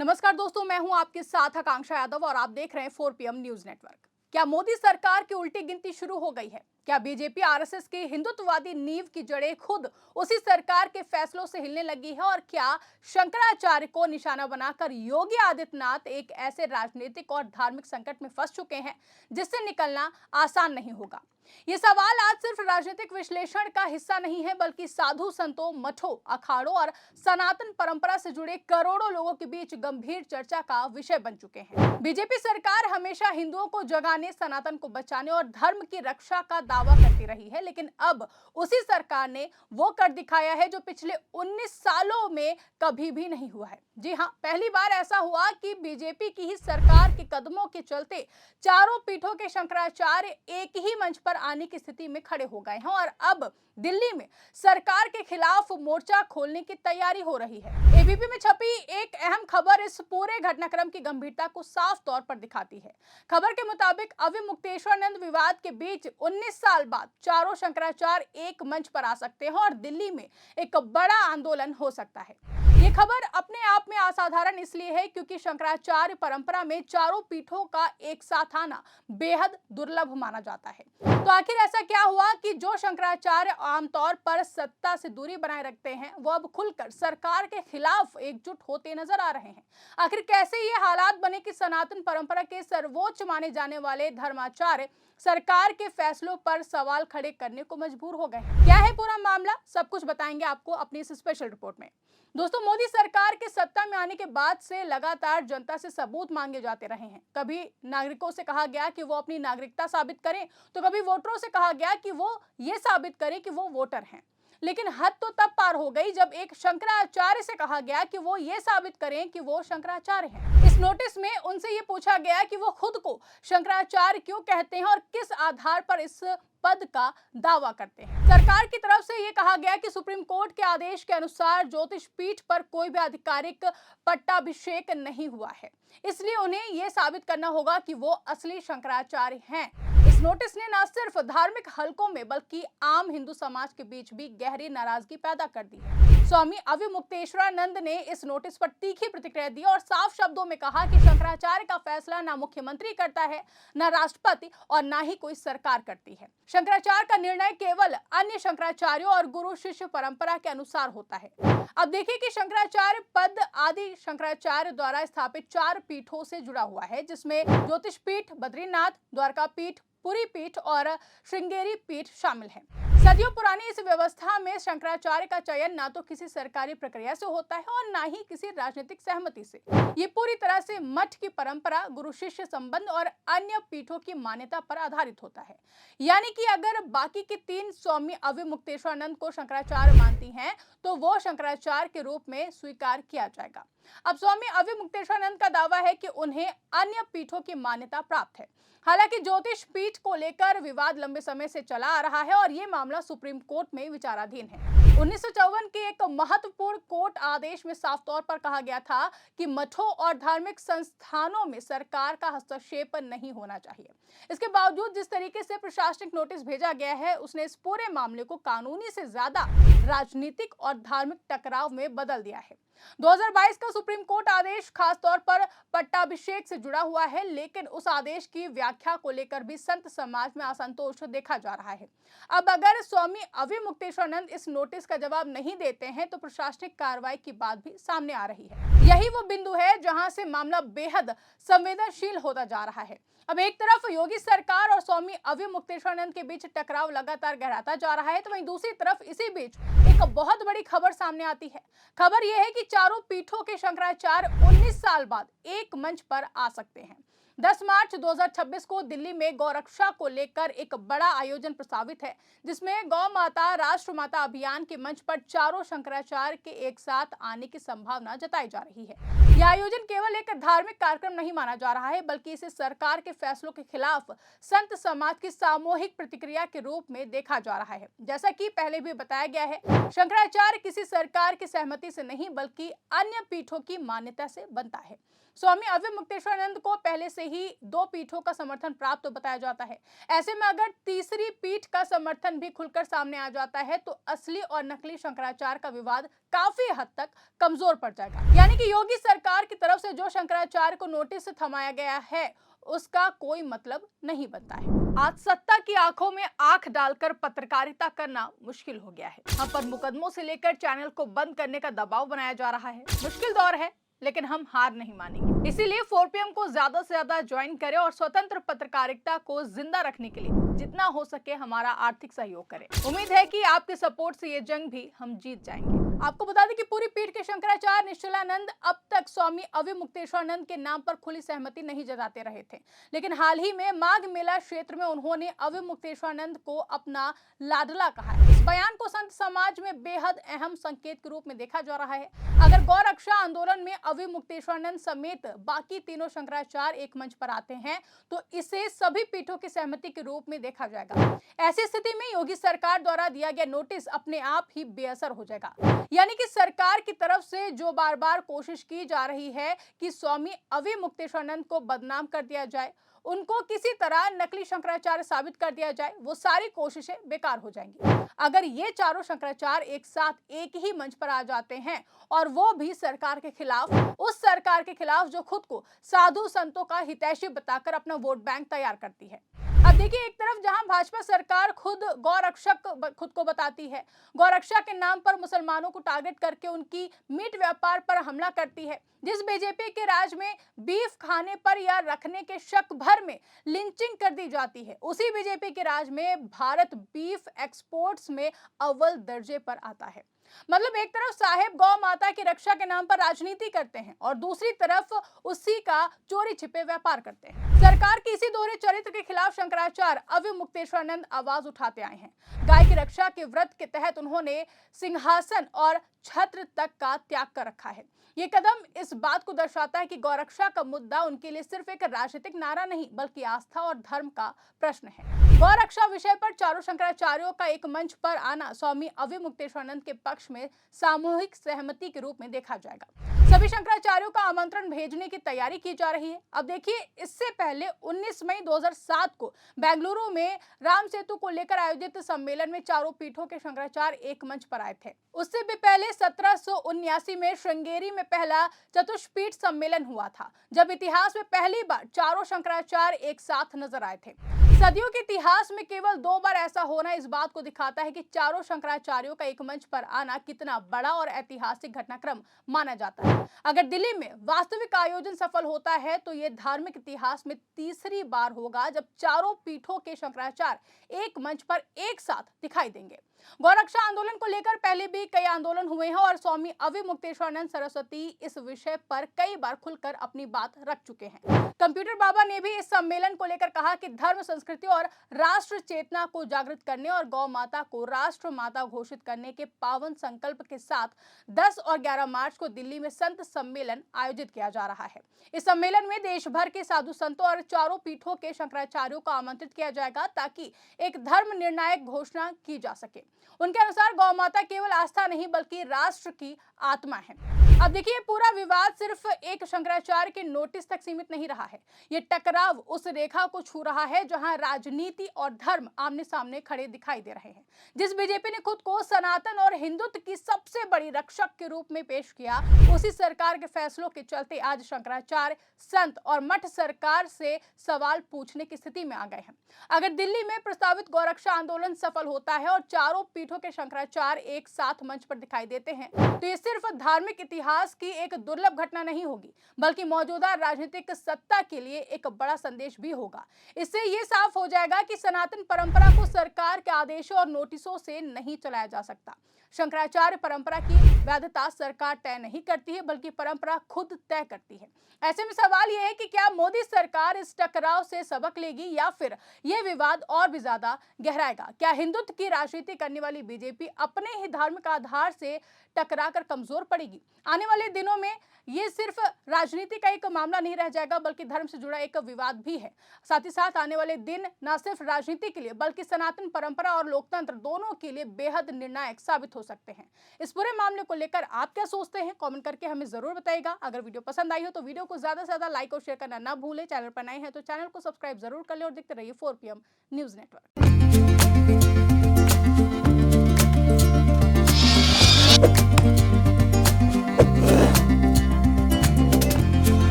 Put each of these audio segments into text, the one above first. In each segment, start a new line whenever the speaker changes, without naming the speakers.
नमस्कार दोस्तों, मैं हूं आपके साथ आकांक्षा यादव और आप देख रहे हैं 4 PM न्यूज नेटवर्क। क्या मोदी सरकार की उल्टी गिनती शुरू हो गई है? क्या बीजेपी आरएसएस की हिंदुत्ववादी नींव की जड़ें खुद उसी सरकार के फैसलों से हिलने लगी है? और क्या शंकराचार्य को निशाना बनाकर योगी आदित्यनाथ एक ऐसे राजनीतिक और धार्मिक संकट में फंस चुके हैं जिससे निकलना आसान नहीं होगा? ये सवाल आज सिर्फ राजनीतिक विश्लेषण का हिस्सा नहीं है, बल्कि साधु संतों, मठों, अखाड़ों और सनातन परंपरा से जुड़े करोड़ों लोगों के बीच गंभीर चर्चा का विषय बन चुके हैं। बीजेपी सरकार हमेशा हिंदुओं को जगाने, सनातन को बचाने और धर्म की रक्षा का दावा करती रही है, लेकिन अब उसी सरकार ने वो कर दिखाया है जो पिछले 19 सालों में कभी भी नहीं हुआ है। जी हाँ, पहली बार ऐसा हुआ कि बीजेपी की ही सरकार के कदमों के चलते चारों पीठों के शंकराचार्य एक ही मंच पर आने की स्थिति में खड़े हो गए हैं और अब दिल्ली में सरकार के खिलाफ मोर्चा खोलने की तैयारी हो रही है। एबीपी में छपी एक अहम खबर इस पूरे घटनाक्रम की गंभीरता को साफ तौर पर दिखाती है। खबर के मुताबिक अविमुक्तेश्वरानंद विवाद के बीच 19 साल बाद चारों शंकराचार्य एक मंच पर आ सकते हैं और दिल्ली में एक बड़ा आंदोलन हो सकता है। ये खबर अपने आप में असाधारण इसलिए है क्योंकि शंकराचार्य परंपरा में चारों पीठों का एक साथ आना बेहद दुर्लभ माना जाता है। तो आखिर ऐसा क्या हुआ कि जो शंकराचार्य आमतौर पर सत्ता से दूरी बनाए रखते हैं, वो अब खुलकर सरकार के खिलाफ एकजुट होते नजर आ रहे हैं? आखिर कैसे ये हालात बने कि सनातन परंपरा के सर्वोच्च माने जाने वाले धर्माचार्य सरकार के फैसलों पर सवाल खड़े करने को मजबूर हो गए? क्या है पूरा मामला, सब कुछ बताएंगे आपको अपनी इस स्पेशल रिपोर्ट में। दोस्तों, मोदी सरकार के सत्ता में आने के बाद से लगातार जनता से सबूत मांगे जाते रहे हैं। कभी नागरिकों से कहा गया कि वो अपनी नागरिकता साबित करें, तो कभी वोटरों से कहा गया कि वो ये साबित करें कि वो वोटर हैं। लेकिन हद तो तब पार हो गई जब एक शंकराचार्य से कहा गया कि वो ये साबित करें कि वो शंकराचार्य हैं। इस नोटिस में उनसे ये पूछा गया कि वो खुद को शंकराचार्य क्यों कहते हैं और किस आधार पर इस पद का दावा करते हैं। सरकार की तरफ से ये कहा गया कि सुप्रीम कोर्ट के आदेश के अनुसार ज्योतिष पीठ पर कोई भी आधिकारिक पट्टाभिषेक नहीं हुआ है, इसलिए उन्हें यह साबित करना होगा कि वो असली शंकराचार्य हैं। इस नोटिस ने न सिर्फ धार्मिक हलकों में बल्कि आम हिंदू समाज के बीच भी गहरी नाराजगी पैदा कर दी है। स्वामी अविमुक्तेश्वरानंद ने इस नोटिस पर तीखी प्रतिक्रिया दी और साफ शब्दों में कहा कि शंकराचार्य का फैसला न मुख्यमंत्री करता है, न राष्ट्रपति और न ही कोई सरकार करती है। शंकराचार्य का निर्णय केवल अन्य शंकराचार्यों और गुरु शिष्य परंपरा के अनुसार होता है। अब देखिए कि शंकराचार्य पद आदि शंकराचार्य द्वारा स्थापित 4 पीठों से जुड़ा हुआ है, जिसमें ज्योतिष पीठ, बद्रीनाथ, द्वारका पीठ, पुरी पीठ और श्रृंगेरी पीठ शामिल है। सदियों पुरानी इस व्यवस्था में शंकराचार्य का चयन ना तो किसी सरकारी प्रक्रिया से होता है और ना ही किसी राजनीतिक सहमति से। ये पूरी तरह से मठ की परंपरा, गुरु शिष्य संबंध और अन्य पीठों की मान्यता पर आधारित होता है। यानी कि अगर बाकी के 3 स्वामी अविमुक्तेश्वरानंद को शंकराचार्य मानती हैं, तो वो शंकराचार्य के रूप में स्वीकार किया जाएगा। अब स्वामी अविमुक्तेश्वरानंद का दावा है कि उन्हें अन्य पीठों की मान्यता प्राप्त है। हालांकि ज्योतिष पीठ को लेकर विवाद लंबे समय से चला आ रहा है और ये मामला सुप्रीम कोर्ट में विचाराधीन है। 1954 के एक महत्वपूर्ण कोर्ट आदेश में साफ तौर पर कहा गया था कि मठों और धार्मिक संस्थानों में सरकार का हस्तक्षेप नहीं होना चाहिए। इसके बावजूद जिस तरीके से प्रशासनिक नोटिस भेजा गया है, उसने इस पूरे मामले को कानूनी से ज्यादा राजनीतिक और धार्मिक टकराव में बदल दिया है। 2022 का सुप्रीम कोर्ट आदेश खासतौर पर पट्टाभिषेक से जुड़ा हुआ है, लेकिन उस आदेश की व्याख्या को लेकर भी संत समाज में असंतोष देखा जा रहा है। अब अगर स्वामी अविमुक्तेश्वरानंद इस नोटिस का जवाब नहीं देते हैं, तो प्रशासनिक कार्रवाई की बात भी सामने आ रही है। यही वो बिंदु है जहां से मामला बेहद संवेदनशील होता जा रहा है। अब एक तरफ योगी सरकार और स्वामी अविमुक्तेश्वरानंद के बीच टकराव लगातार गहराता जा रहा है, तो वहीं दूसरी तरफ इसी बीच एक बहुत बड़ी खबर सामने आती है। खबर यह है कि चारों पीठों के शंकराचार्य 19 साल बाद एक मंच पर आ सकते हैं। 10 मार्च 2026 को दिल्ली में गौरक्षा को लेकर एक बड़ा आयोजन प्रस्तावित है, जिसमें गौ माता राष्ट्र माता अभियान के मंच पर चारों शंकराचार्य के एक साथ आने की संभावना जताई जा रही है। यह आयोजन केवल एक धार्मिक कार्यक्रम नहीं माना जा रहा है, बल्कि इसे सरकार के फैसलों के खिलाफ संत समाज की सामूहिक प्रतिक्रिया के रूप में देखा जा रहा है। जैसा कि पहले भी बताया गया है, शंकराचार्य किसी सरकार की सहमति से नहीं बल्कि अन्य पीठों की मान्यता से बनता है। स्वामी अविमुक्तेश्वरानंद को पहले से ही 2 पीठों का समर्थन प्राप्त बताया जाता है। ऐसे में अगर तीसरी पीठ का समर्थन भी खुलकर सामने आ जाता है, तो असली और नकली शंकराचार्य का विवाद काफी हद तक कमजोर पड़ जाएगा। यानी कि योगी सरकार की तरफ से जो शंकराचार्य को नोटिस थमाया गया है उसका कोई मतलब नहीं बनता है। आज सत्ता की आंखों में आंख डालकर पत्रकारिता करना मुश्किल हो गया है। हम पर मुकदमों से लेकर चैनल को बंद करने का दबाव बनाया जा रहा है। मुश्किल दौर है लेकिन हम हार नहीं मानेंगे। इसीलिए 4PM को ज्यादा से ज्यादा ज्वाइन करें और स्वतंत्र पत्रकारिता को जिंदा रखने के लिए जितना हो सके हमारा आर्थिक सहयोग करें। उम्मीद है कि आपके सपोर्ट से ये जंग भी हम जीत जाएंगे। आपको बता दें कि पूरी पीठ के शंकराचार्य निश्चलानंद अब तक स्वामी अविमुक्तेश्वरानंद के नाम पर खुली सहमति नहीं जताते रहे थे, लेकिन हाल ही में माघ मेला क्षेत्र में उन्होंने अविमुक्तेश्वरानंद को अपना लाडला कहा है। इस बयान को संत समाज में बेहद अहम संकेत के रूप में देखा जा रहा है। अगर गौ रक्षा आंदोलन में अविमुक्तेश्वरानंद समेत बाकी तीनों शंकराचार्य एक मंच पर आते हैं तो इसे सभी पीठों की सहमति के रूप में देखा जाएगा। ऐसी स्थिति में योगी सरकार द्वारा दिया गया नोटिस अपने आप ही बेअसर हो जाएगा। यानी कि सरकार की तरफ से जो बार बार कोशिश की जा रही है कि स्वामी अविमुक्तेश्वरानंद को बदनाम कर दिया जाए, उनको किसी तरह नकली शंकराचार्य साबित कर दिया जाए, वो सारी कोशिशें बेकार हो जाएंगी। अगर ये चारों शंकराचार्य एक साथ एक ही मंच पर आ जाते हैं और वो भी सरकार के खिलाफ, उस सरकार के खिलाफ जो खुद को साधु संतों का हितैषी बताकर अपना वोट बैंक तैयार करती है। अब देखिए, एक तरफ जहां भाजपा सरकार खुद गौरक्षक खुद को बताती है, गौरक्षा के नाम पर मुसलमानों को टारगेट करके उनकी मीट व्यापार पर हमला करती है, जिस बीजेपी के राज में बीफ खाने पर या रखने के शक भर में लिंचिंग कर दी जाती है, उसी बीजेपी के राज में भारत बीफ एक्सपोर्ट्स में अव्वल दर्जे पर आता है। मतलब एक तरफ साहेब गौ माता की रक्षा के नाम पर राजनीति करते हैं और दूसरी तरफ उसी का चोरी छिपे व्यापार करते हैं। सरकार की इसी दोहरे चरित्र के खिलाफ शंकराचार्य अविमुक्तेश्वरानंद आवाज उठाते आए हैं। गाय की रक्षा के व्रत के तहत उन्होंने सिंहासन और छत्र तक का त्याग कर रखा है। ये कदम इस बात को दर्शाता है कि गौरक्षा का मुद्दा उनके लिए सिर्फ एक राजनीतिक नारा नहीं बल्कि आस्था और धर्म का प्रश्न है। गौरक्षा विषय पर चारों शंकराचार्यों का एक मंच पर आना स्वामी अविमुक्तेश्वरानंद के पक्ष में सामूहिक सहमति के रूप में देखा जाएगा। सभी शंकराचार्यों का आमंत्रण भेजने की तैयारी की जा रही है। अब देखिए, इससे पहले 19 मई 2007 को बेंगलुरु में राम सेतु को लेकर आयोजित सम्मेलन में चारों पीठों के शंकराचार्य एक मंच पर आए थे। उससे भी पहले 1779 में श्रृंगेरी में पहला चतुष्पीठ सम्मेलन हुआ था, जब इतिहास में पहली बार चारों शंकराचार्य एक साथ नजर आए थे। सदियों के इतिहास में केवल 2 बार ऐसा होना इस बात को दिखाता है कि चारों शंकराचार्यों का एक मंच पर आना कितना बड़ा और ऐतिहासिक घटनाक्रम माना जाता है। अगर दिल्ली में वास्तविक आयोजन सफल होता है तो ये धार्मिक इतिहास में तीसरी बार होगा जब चारों पीठों के शंकराचार्य एक मंच पर एक साथ दिखाई देंगे। गौरक्षा आंदोलन को लेकर पहले भी कई आंदोलन हुए हैं और स्वामी अविमुक्तेश्वरानंद सरस्वती इस विषय पर कई बार खुलकर अपनी बात रख चुके हैं। कंप्यूटर बाबा ने भी इस सम्मेलन को लेकर कहा कि धर्म, संस्कृति और राष्ट्र चेतना को जागृत करने और गौ माता को राष्ट्र माता घोषित करने के पावन संकल्प के साथ 10 और 11 मार्च को दिल्ली में संत सम्मेलन आयोजित किया जा रहा है। इस सम्मेलन में देश भर के साधु संतों और चारों पीठों के शंकराचार्यों को आमंत्रित किया जाएगा ताकि एक धर्म निर्णायक घोषणा की जा सके। उनके अनुसार गौ माता केवल आस्था नहीं बल्कि राष्ट्र की आत्मा है। अब देखिए, पूरा विवाद सिर्फ एक शंकराचार्य के नोटिस तक सीमित नहीं रहा है। ये टकराव उस रेखा को छू रहा है जहां राजनीति और धर्म आमने सामने खड़े दिखाई दे रहे हैं। जिस बीजेपी ने खुद को सनातन और हिंदुत्व की सबसे बड़ी रक्षक के रूप में पेश किया, उसी सरकार के फैसलों के चलते आज शंकराचार्य, संत और मठ सरकार से सवाल पूछने की स्थिति में आ गए हैं। अगर दिल्ली में प्रस्तावित गौरक्षा आंदोलन सफल होता है और चारों पीठों के शंकराचार्य एक साथ मंच पर दिखाई देते हैं तो ये सिर्फ धार्मिक इतिहास की एक दुर्लभ घटना नहीं होगी बल्कि मौजूदा राजनीतिक सत्ता के लिए एक बड़ा संदेश भी होगा। इससे ये साफ हो जाएगा कि सनातन परंपरा को सरकार के आदेशों और नोटिसों से नहीं चलाया जा सकता। शंकराचार्य परंपरा की वैधता सरकार तय नहीं करती है बल्कि परंपरा खुद तय करती है। ऐसे में सवाल यह है कि क्या मोदी सरकार इस टकराव से सबक लेगी या फिर यह विवाद और भी ज्यादा गहराएगा? क्या हिंदुत्व की राजनीति करने वाली बीजेपी अपने ही धार्मिक आधार से टकराकर कमजोर पड़ेगी? आने वाले दिनों में ये सिर्फ राजनीति का एक मामला नहीं रह जाएगा बल्कि धर्म से जुड़ा एक विवाद भी है। साथ ही साथ आने वाले दिन न सिर्फ राजनीति के लिए बल्कि सनातन परंपरा और लोकतंत्र दोनों के लिए बेहद निर्णायक साबित हो सकते हैं। इस पूरे मामले को लेकर आप क्या सोचते हैं, कमेंट करके हमें जरूर बताइएगा। अगर वीडियो पसंद आई हो तो वीडियो को ज्यादा से ज्यादा लाइक और शेयर करना ना भूलें। चैनल पर नए हैं तो चैनल को सब्सक्राइब जरूर कर ले और देखते रहिए 4PM न्यूज नेटवर्क।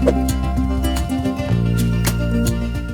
है।